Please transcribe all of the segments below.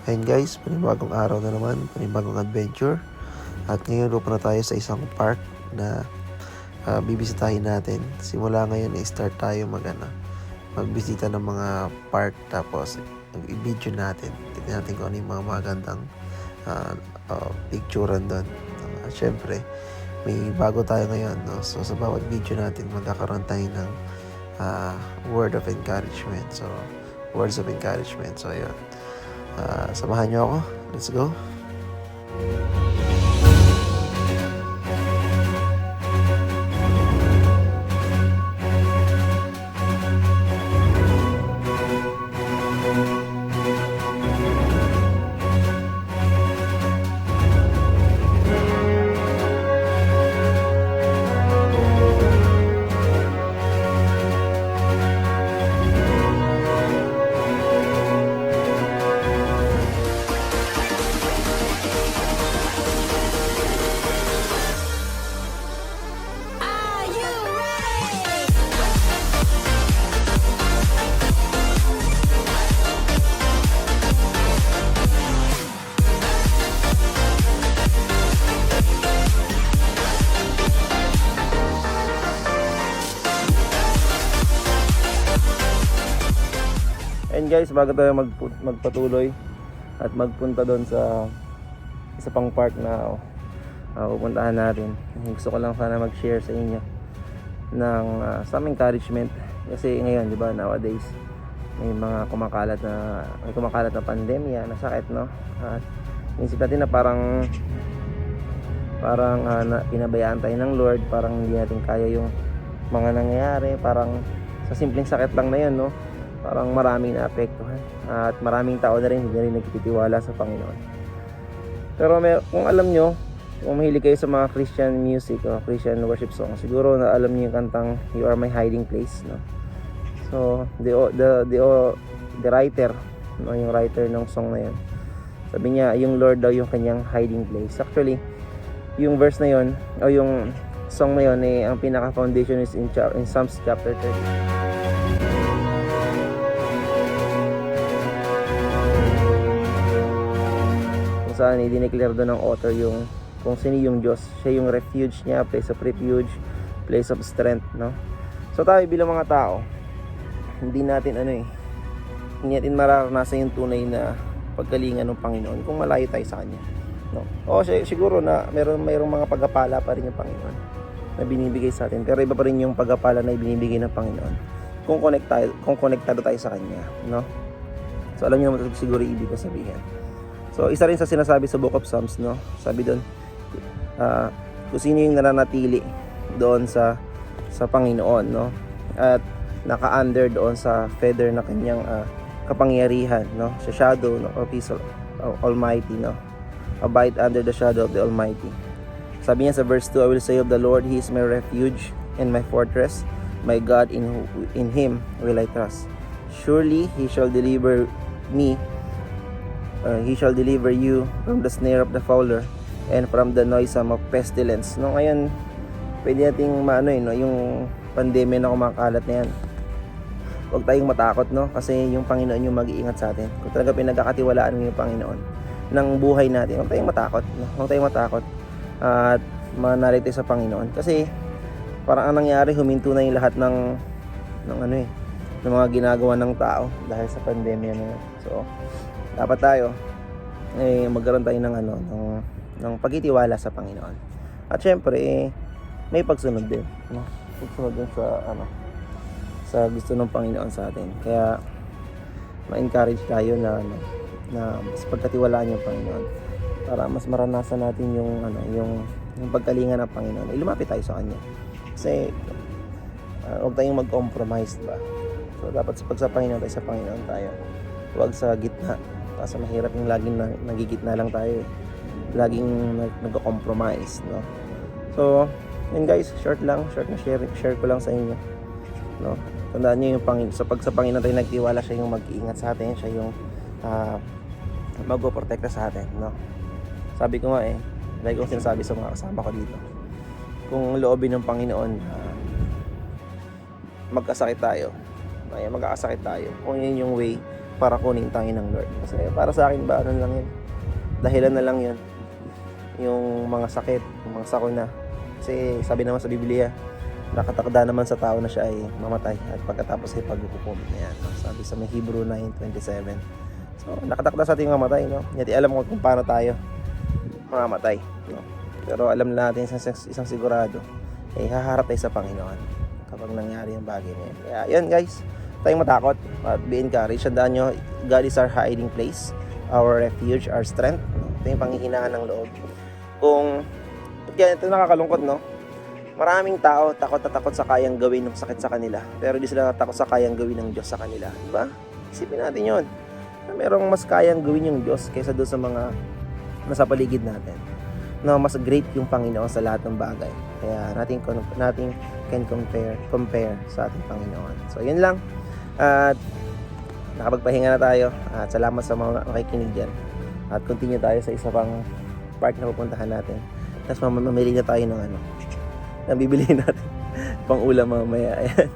Ayun guys, panibagong araw na naman, panibagong adventure. At ngayon pupunta tayo sa isang park na bibisitahin natin. Simula ngayon start tayo magbisita ng mga park, tapos i-video natin. Tignan natin kung ano yung mga magandang picturean doon. At syempre, may bago tayo ngayon, no? So sa bawat video natin magkakaroon tayo ng words of encouragement. So ayun. Samahan nyo ako. Let's go. And guys, bago tayo magpatuloy at magpunta doon sa isa pang park na pupuntahan natin, gusto ko lang sana mag-share sa inyo ng some encouragement. Kasi ngayon, di ba, nowadays may mga kumakalat na pandemya, na sakit, no? At inisip natin na parang pinabayaan tayo ng Lord, parang hindi natin kaya yung mga nangyayari, parang sa simpleng sakit lang na yun, no? Parang maraming naapektuhan at maraming tao na rin hindi na rin nagtitiwala sa Panginoon. Pero kung alam nyo, kung mahilig kayo sa mga Christian music o Christian worship song, siguro na alam nyo yung kantang You Are My Hiding Place, no? So the writer, no, yung writer ng song na yun, sabi niya yung Lord daw yung kanyang hiding place. Actually, yung verse na yun o yung song na yun, ang pinaka foundation is in Psalms chapter 30. Saan i-declare doon ng author yung kung sino yung Diyos. Siya yung refuge niya, place of refuge, place of strength, no? So tayo bilang mga tao, hindi natin mararanasan yung tunay na pagkalingan ng Panginoon kung malayo tayo sa Kanya, no? O siguro na mayroong mga pagpapala pa rin yung Panginoon na binibigay sa atin, pero iba pa rin yung pagpapala na ibinibigay ng Panginoon kung konektado tayo sa Kanya, no? So alam niyo naman siguro ibig ko sabihin. So isa rin sa sinasabi sa Book of Psalms, no? Sabi doon, kung sino yung nananatili doon sa Panginoon, no? At naka-under doon sa feather na kanyang kapangyarihan, no? Sa shadow, no, of His Almighty, no? Abide under the shadow of the Almighty. Sabi niya sa verse 2, I will say of the Lord, He is my refuge and my fortress, my God, in Him will I trust. Surely He shall deliver me. He shall deliver you from the snare of the fowler and from the noisome of pestilence. No, ngayon, pwede nating yung pandemya na kumakalat na yan. Huwag tayong matakot, no? Kasi yung Panginoon yung mag-iingat sa atin. Kung talaga pinagkakatiwalaan mo yung Panginoon ng buhay natin, huwag tayong matakot, no? Huwag tayong matakot at manalig tayo sa Panginoon. Kasi parang ang nangyari, huminto na yung lahat ng mga ginagawa ng tao dahil sa pandemya na yun. So, dapat tayo magkaroon tayo ng pagtitiwala sa Panginoon. At syempre may pagsunod din, no? Pagsunod din sa gusto ng Panginoon sa atin. Kaya ma-encourage tayo na mas pagkatiwalaan yung Panginoon para mas maranasan natin yung pagkalinga ng Panginoon. Lumapit tayo sa Kanya. Kasi huwag tayong mag-compromise, diba? So dapat sa Panginoon tayo, sa Panginoon tayo. Huwag sa gitna. Kasi mahirap yung laging nagigitna lang tayo, laging nagko-compromise, no? So, yun guys, short na share ko lang sa inyo, no? Tandaan niyo yung Panginoon, sa Panginoon tayo nagtiwala, siya yung mag-iingat sa atin, siya yung mag-protekta sa atin, no? Sabi ko nga lagi kong sinasabi sa mga kasama ko dito, kung loobin ng Panginoon magkasakit tayo, kung yun yung way para kunin tayo ng Lord. Kasi para sa akin ba, ano lang yun, dahilan na lang yun, yung mga sakit, yung mga sakuna. Kasi sabi naman sa Biblia, nakatakda naman sa tao na siya ay mamatay at pagkatapos ay paghuhukom. Ayan, sabi sa may Hebrew 9:27. So nakatakda sa ating mamatay, no? Yet alam ko kung paano tayo mamamatay, no? Pero alam natin isang sigurado, eh haharap tayo sa Panginoon kapag nangyari yung bagay na yun. Kaya yun guys, tayong matakot at be encouraged. Tandaan nyo, God is our hiding place, our refuge, our strength. Ito yung panghihinaan ng loob. Kung kaya ito nakakalungkot, no? Maraming tao takot na takot sa kayang gawin ng sakit sa kanila, pero di sila takot sa kayang gawin ng Diyos sa kanila, diba? Isipin natin yun, na merong mas kayang gawin yung Diyos kaysa doon sa mga nasa paligid natin. No, mas great yung Panginoon sa lahat ng bagay. Kaya natin can compare sa ating Panginoon. So yun lang. At nakapagpahinga na tayo. At salamat sa mga nakikinig dyan. At continue tayo sa isa pang park na pupuntahan natin. Tapos mamili na tayo ng nang bibilihin natin pang ulam mamaya. Ayan.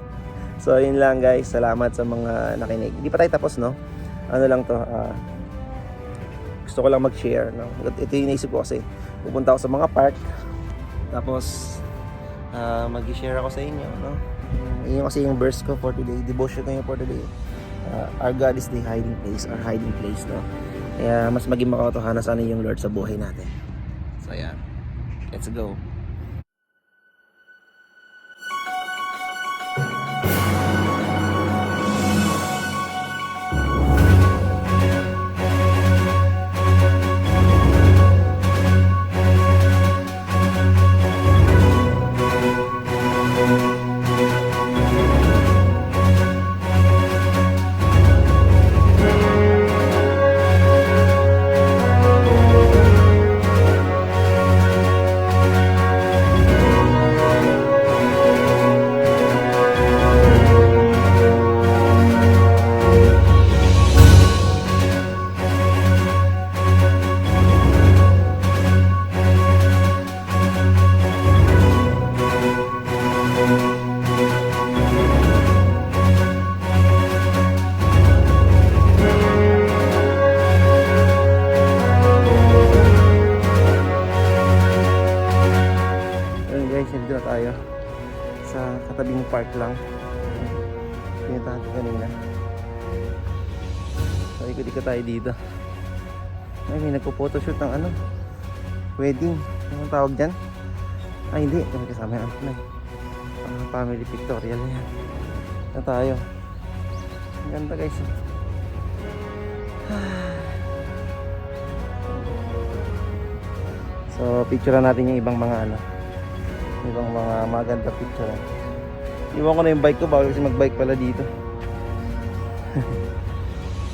So yun lang guys. Salamat sa mga nakinig. Hindi pa tayo tapos, no? Ano lang to, gusto ko lang mag-share, no? Ito yung naisip ko kasi pupunta ako sa mga park, tapos mag-share ako sa inyo, no? Yun kasi yung verse ko for today, devotion ko yung for today. Our God is the hiding place, our hiding place, no? Kaya mas maging makatotohanan sana yung Lord sa buhay natin. So yeah, let's go. Dito tayo sa katabing park lang. Pinuntahan ko kanina. So ikot-ikot tayo dito. Ay, may nagpo-photoshoot ng wedding. Anong tawag dyan? Ay hindi, kami kasama yung family pictorial yan. Na tayo. Ang ganda guys. So picturean natin yung ibang mga ibang mga maganda picture. Iwan ko na yung bike ko, bawal kasi magbike pala dito.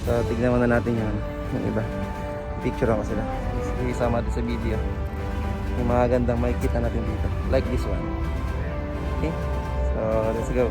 So tignan muna natin yung iba. Picture ko sila, isama natin sa video yung mga gandang makikita natin dito, like this one. Okay, so let's go.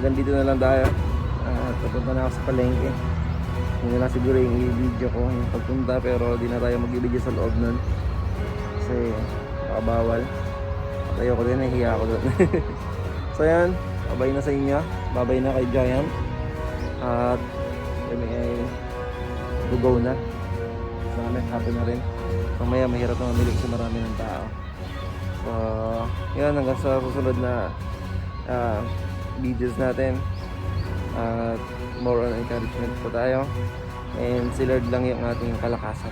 Hanggang dito na lang tayo. Pupunta na ako sa palengke. Yun na lang siguro yung i-video ko yung pagpunta, pero di na tayo mag-i-video sa loob nun kasi baka ayoko din, nahihiya ako doon. So yan, babay na sa inyo, babay na kay Giant, at kami ay go na. So kami hapon na rin, mamaya mahirap na mamili kasi marami ng tao. So yan, hanggang sa susunod na videos natin, at more on encouragement po tayo, and si Lord lang yung ating kalakasan,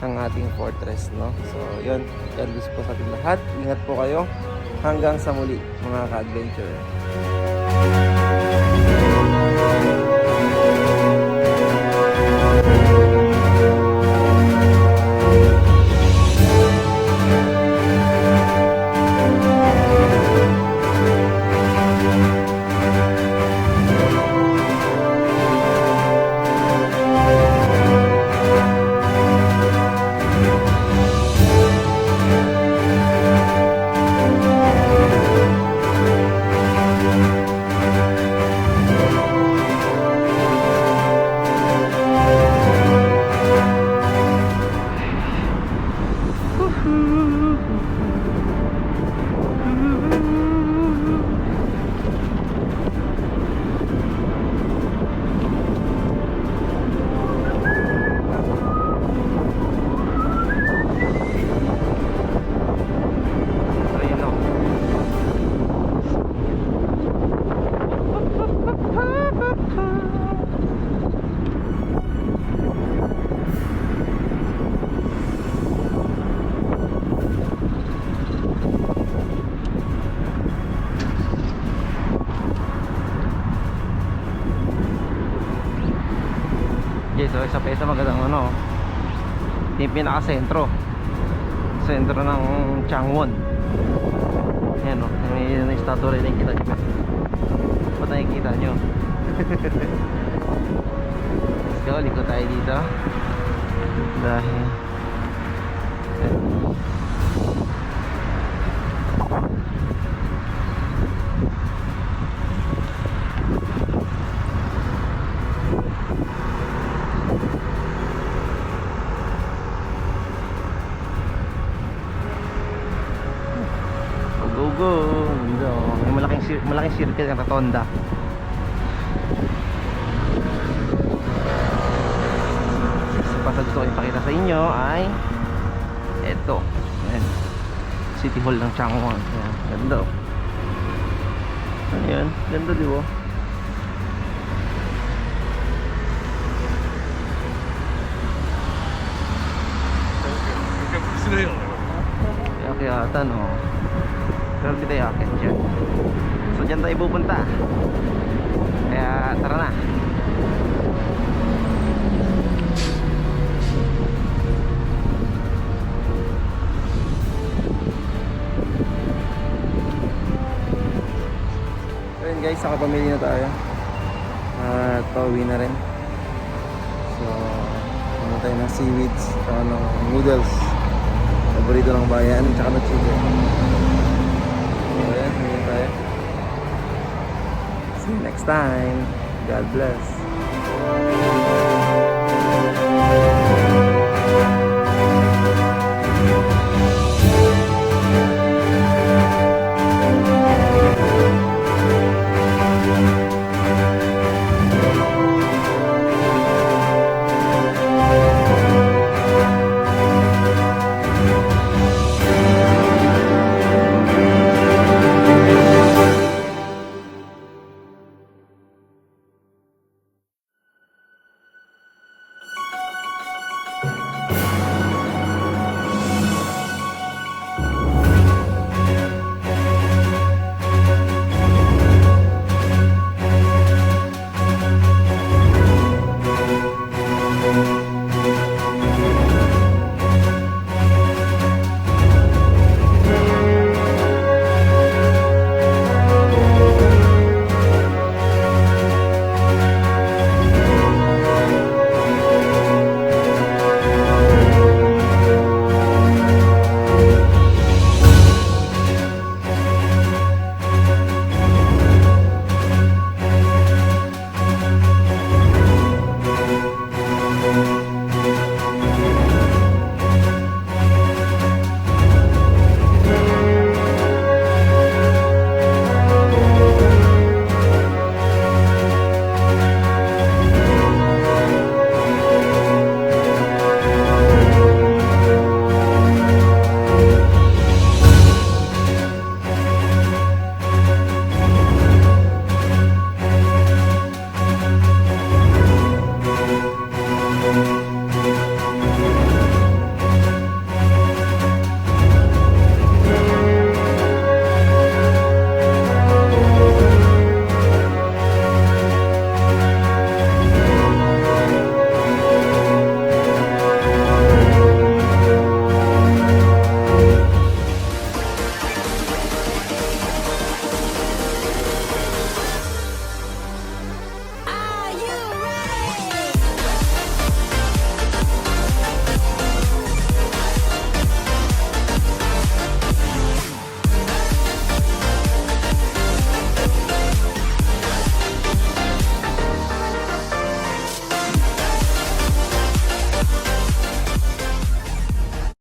ang ating fortress, no? So yun, God bless po sa ating lahat, ingat po kayo hanggang sa muli mga ka-adventure. So isa pa isa magandang yung pinaka-sentro ng Changwon. Ayan o, may statue rin nakikita nyo. Ba't nakikita nyo? Let's go, likod tayo dito dahil malaking circle ng rotonda. Isa pa sa gusto ko ipakita sa inyo ay eto, ayan, City Hall ng Changwon. Ayan, ganda o. Ayan, ganda diba? Kaya no, pero kita yakin dyan. So dyan tayo pupunta, kaya tara na. So yun guys, nakapamili na tayo at pauwi na rin. So pumunta tayo ng seaweeds, ng noodles, paborito ng bayan, tsaka ng chicken. So ayan, ngayon tayo. See you next time. God bless.